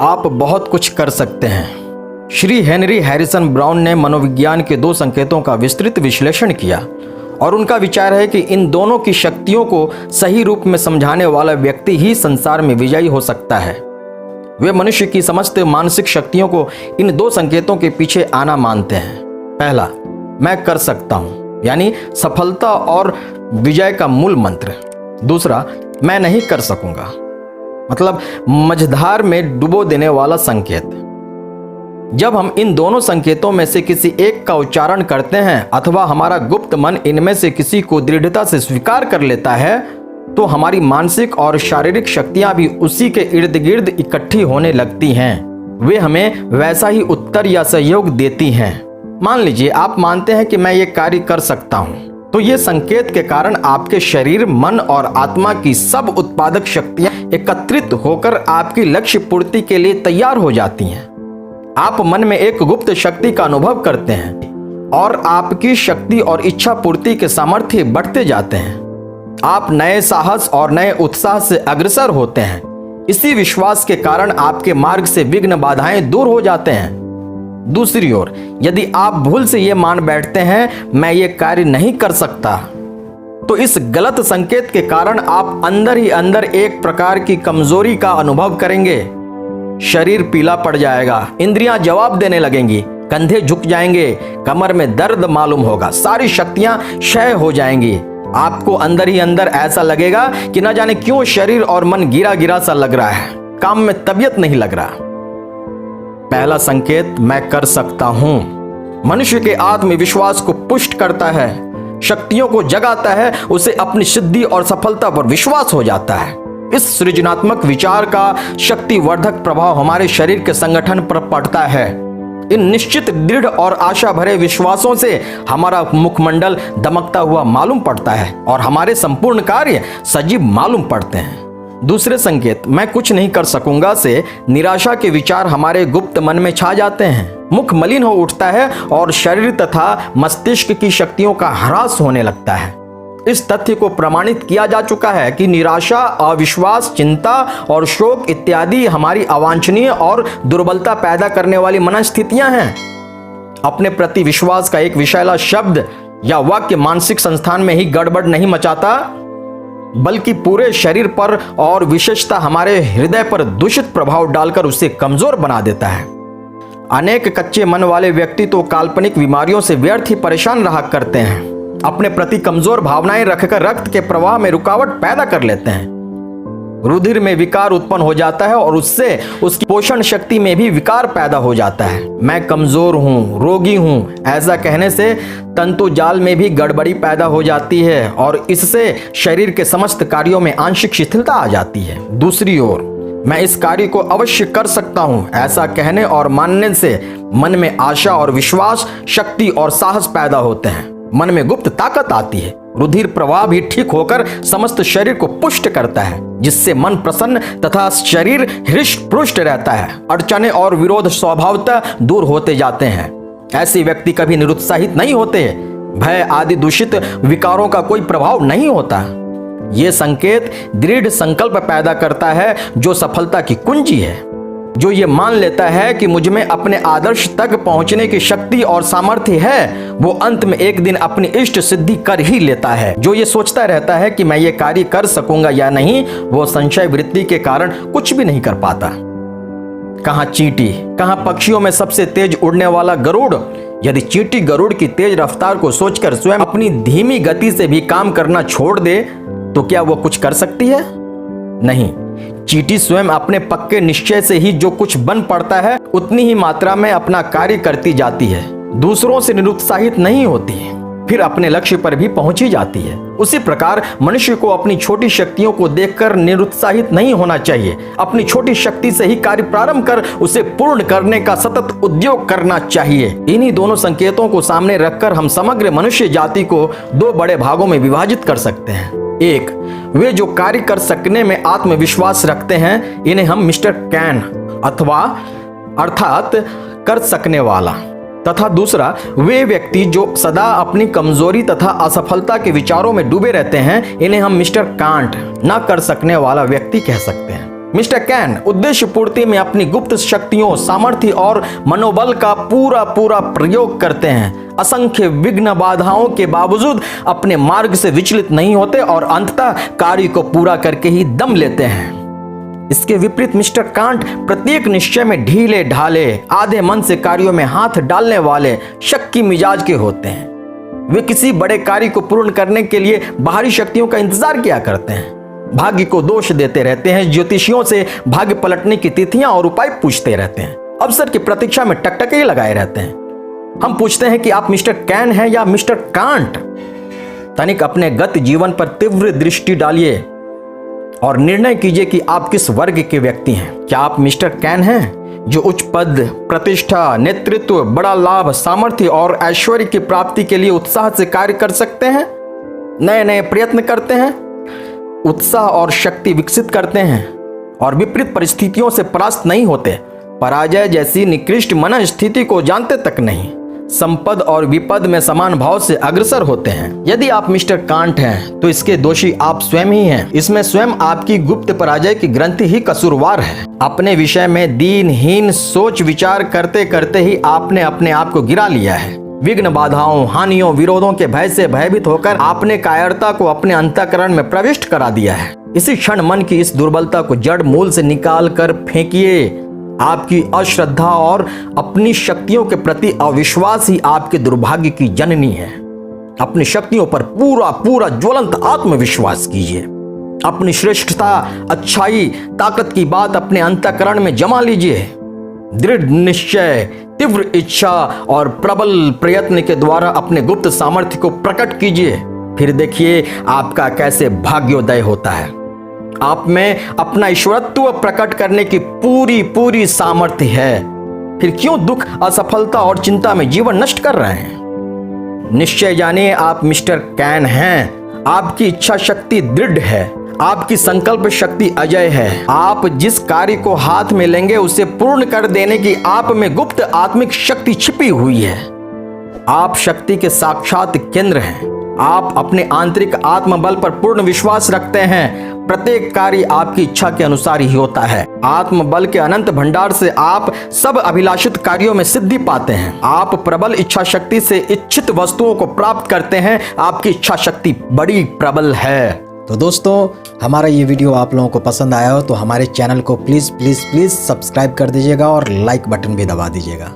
आप बहुत कुछ कर सकते हैं। श्री हेनरी हैरिसन ब्राउन ने मनोविज्ञान के 2 संकेतों का विस्तृत विश्लेषण किया और उनका विचार है कि इन दोनों की शक्तियों को सही रूप में समझाने वाला व्यक्ति ही संसार में विजयी हो सकता है। वे मनुष्य की समस्त मानसिक शक्तियों को इन 2 संकेतों के पीछे आना मानते हैं। पहला, मैं कर सकता हूं, यानी सफलता और विजय का मूल मंत्र। दूसरा, मैं नहीं कर सकूंगा, मतलब मझधार में डुबो देने वाला संकेत। जब हम इन दोनों संकेतों में से किसी एक का उच्चारण करते हैं अथवा हमारा गुप्त मन इनमें से किसी को दृढ़ता से स्वीकार कर लेता है, तो हमारी मानसिक और शारीरिक शक्तियां भी उसी के इर्द गिर्द इकट्ठी होने लगती हैं। वे हमें वैसा ही उत्तर या सहयोग देती हैं। मान लीजिए आप मानते हैं कि मैं ये कार्य कर सकता हूं, तो ये संकेत के कारण आपके शरीर, मन और आत्मा की सब उत्पादक शक्तियां एकत्रित होकर आपकी लक्ष्य पूर्ति के लिए तैयार हो जाती हैं। आप मन में एक गुप्त शक्ति का अनुभव करते हैं और आपकी शक्ति और इच्छा पूर्ति के सामर्थ्य बढ़ते जाते हैं। आप नए साहस और नए उत्साह से अग्रसर होते हैं। इसी विश्वास के कारण आपके मार्ग से विघ्न बाधाएं दूर हो जाते हैं। दूसरी ओर, यदि आप भूल से ये मान बैठते हैं मैं ये कार्य नहीं कर सकता, तो इस गलत संकेत के कारण आप अंदर ही अंदर एक प्रकार की कमजोरी का अनुभव करेंगे। शरीर पीला पड़ जाएगा, इंद्रियां जवाब देने लगेंगी, कंधे झुक जाएंगे, कमर में दर्द मालूम होगा, सारी शक्तियां क्षय हो जाएंगी। आपको अंदर ही अंदर ऐसा लगेगा कि न जाने क्यों शरीर और मन गिरा गिरा सा लग रहा है, काम में तबीयत नहीं लग रहा। पहला संकेत, मैं कर सकता हूं, मनुष्य के आत्मविश्वास को पुष्ट करता है, शक्तियों को जगाता है, उसे अपनी सिद्धि और सफलता पर विश्वास हो जाता है। इस सृजनात्मक विचार का शक्तिवर्धक प्रभाव हमारे शरीर के संगठन पर पड़ता है। इन निश्चित, दृढ़ और आशा भरे विश्वासों से हमारा मुखमंडल दमकता हुआ मालूम पड़ता है और हमारे संपूर्ण कार्य सजीव मालूम पड़ते हैं। दूसरे संकेत, मैं कुछ नहीं कर सकूंगा से निराशा के विचार हमारे गुप्त मन में छा जाते हैं। मुख मलिन हो उठता है और शरीर तथा मस्तिष्क की शक्तियों का ह्रास होने लगता है। इस तथ्य को प्रमाणित किया जा चुका है कि निराशा, अविश्वास, चिंता और शोक इत्यादि हमारी अवांछनीय और दुर्बलता पैदा करने वाली मनस्थितियां हैं। अपने प्रति विश्वास का एक विषैला शब्द या वाक्य मानसिक संस्थान में ही गड़बड़ नहीं मचाता, बल्कि पूरे शरीर पर और विशेषतः हमारे हृदय पर दूषित प्रभाव डालकर उसे कमजोर बना देता है। अनेक कच्चे मन वाले व्यक्ति तो काल्पनिक बीमारियों से व्यर्थ ही परेशान रहा करते हैं। अपने प्रति कमजोर भावनाएं रखकर रक्त के प्रवाह में रुकावट पैदा कर लेते हैं। रुधिर में विकार उत्पन्न हो जाता है और उससे उसकी पोषण शक्ति में भी विकार पैदा हो जाता है। मैं कमजोर हूं, रोगी हूं, ऐसा कहने से तंतु जाल में भी गड़बड़ी पैदा हो जाती है और इससे शरीर के समस्त कार्यों में आंशिक शिथिलता आ जाती है। दूसरी ओर, मैं इस कार्य को अवश्य कर सकता हूं, ऐसा कहने और मानने से मन में आशा और विश्वास, शक्ति और साहस पैदा होते हैं। मन में गुप्त ताकत आती है। रुधिर प्रवाह भी ठीक होकर समस्त शरीर को पुष्ट करता है, जिससे मन प्रसन्न तथा शरीर हृष्ट पुष्ट रहता है। अड़चने और विरोध स्वभावतः दूर होते जाते हैं। ऐसे व्यक्ति कभी निरुत्साहित नहीं होते। भय आदि दूषित विकारों का कोई प्रभाव नहीं होता। ये संकेत दृढ़ संकल्प पैदा करता है, जो सफलता की कुंजी है। जो ये मान लेता है कि मुझ में अपने आदर्श तक पहुंचने की शक्ति और सामर्थ्य है, वो अंत में एक दिन अपनी इष्ट सिद्धि कर ही लेता है। जो ये सोचता रहता है कि मैं ये कार्य कर सकूंगा या नहीं, वो संशय वृत्ति के कारण कुछ भी नहीं कर पाता। कहां चींटी, कहां पक्षियों में सबसे तेज उड़ने वाला गरुड़। यदि चींटी गरुड़ की तेज रफ्तार को सोचकर स्वयं अपनी धीमी गति से भी काम करना छोड़ दे, तो क्या वो कुछ कर सकती है? नहीं। चींटी स्वयं अपने पक्के निश्चय से ही जो कुछ बन पड़ता है, उतनी ही मात्रा में अपना कार्य करती जाती है। दूसरों से निरुत्साहित नहीं होती, फिर अपने लक्ष्य पर भी पहुंची जाती है। उसी प्रकार मनुष्य को अपनी छोटी शक्तियों को देखकर निरुत्साहित नहीं होना चाहिए। अपनी छोटी शक्ति से ही कार्य प्रारंभ कर उसे पूर्ण करने का सतत उद्योग करना चाहिए। इन्हीं दोनों संकेतों को सामने रखकर हम समग्र मनुष्य जाति को 2 बड़े भागों में विभाजित कर सकते हैं। एक, वे जो कार्य कर सकने में आत्मविश्वास रखते हैं, इन्हें हम मिस्टर कैन अर्थात कर सकने वाला, तथा दूसरा, वे व्यक्ति जो सदा अपनी कमजोरी तथा असफलता के विचारों में डूबे रहते हैं, इन्हें हम मिस्टर कांट, ना कर सकने वाला व्यक्ति कह सकते हैं। मिस्टर कैन उद्देश्य पूर्ति में अपनी गुप्त शक्तियों, सामर्थ्य और मनोबल का पूरा प्रयोग करते हैं। असंख्य विघ्न बाधाओं के बावजूद अपने मार्ग से विचलित नहीं होते और अंततः कार्य को पूरा करके ही दम लेते हैं। इसके विपरीत मिस्टर कांट प्रत्येक निश्चय में ढीले ढाले, आधे मन से कार्यों में हाथ डालने वाले शक्की मिजाज के होते हैं। वे किसी बड़े कार्य को पूर्ण करने के लिए बाहरी शक्तियों का इंतजार किया करते हैं, भाग्य को दोष देते रहते हैं, ज्योतिषियों से भाग्य पलटने की तिथियां और उपाय पूछते रहते हैं, अवसर की प्रतीक्षा में टकटके लगाए रहते हैं। हम पूछते हैं कि आप मिस्टर कैन हैं या मिस्टर कांट? तनिक अपने गत जीवन पर तीव्र दृष्टि डालिए और निर्णय कीजिए कि आप किस वर्ग के व्यक्ति हैं। क्या आप मिस्टर कैन हैं जो उच्च पद, प्रतिष्ठा, नेतृत्व, बड़ा लाभ, सामर्थ्य और ऐश्वर्य की प्राप्ति के लिए उत्साह से कार्य कर सकते हैं, नए नए प्रयत्न करते हैं, उत्साह और शक्ति विकसित करते हैं और विपरीत परिस्थितियों से परास्त नहीं होते, पराजय जैसी निकृष्ट मन स्थिति को जानते तक नहीं, संपद और विपद में समान भाव से अग्रसर होते हैं? यदि आप मिस्टर कांट हैं तो इसके दोषी आप स्वयं ही हैं। इसमें स्वयं आपकी गुप्त पराजय की ग्रंथि ही कसूरवार है। अपने विषय में दीनहीन सोच विचार करते करते ही आपने अपने आप को गिरा लिया है। विघ्न बाधाओं, हानियों, विरोधों के भय से भयभीत होकर आपने कायरता को अपने अंतःकरण में प्रविष्ट करा दिया है। इसी क्षण मन की इस दुर्बलता को जड़ मूल से निकाल कर फेंकिए। आपकी अश्रद्धा और अपनी शक्तियों के प्रति अविश्वास ही आपके दुर्भाग्य की जननी है। अपनी शक्तियों पर पूरा ज्वलंत आत्मविश्वास कीजिए। अपनी श्रेष्ठता, अच्छाई, ताकत की बात अपने अंतःकरण में जमा लीजिए। दृढ़ निश्चय, तीव्र इच्छा और प्रबल प्रयत्न के द्वारा अपने गुप्त सामर्थ्य को प्रकट कीजिए। फिर देखिए आपका कैसे भाग्योदय होता है। आप में अपना ईश्वरत्व प्रकट करने की पूरी सामर्थ्य है। फिर क्यों दुख, असफलता और चिंता में जीवन नष्ट कर रहे हैं? निश्चय जानिए आप मिस्टर कैन हैं। आपकी इच्छा शक्ति दृढ़ है, आपकी संकल्प शक्ति अजय है। आप जिस कार्य को हाथ में लेंगे उसे पूर्ण कर देने की आप में गुप्त आत्मिक शक्ति छिपी हुई है। आप शक्ति के साक्षात केंद्र हैं। आप अपने आंतरिक आत्मबल पर पूर्ण विश्वास रखते हैं। प्रत्येक कार्य आपकी इच्छा के अनुसार ही होता है। आत्मबल के अनंत भंडार से आप सब अभिलाषित कार्यों में सिद्धि पाते हैं। आप प्रबल इच्छा शक्ति से इच्छित वस्तुओं को प्राप्त करते हैं। आपकी इच्छा शक्ति बड़ी प्रबल है। तो दोस्तों, हमारा ये वीडियो आप लोगों को पसंद आया हो तो हमारे चैनल को प्लीज़ सब्सक्राइब कर दीजिएगा और लाइक बटन भी दबा दीजिएगा।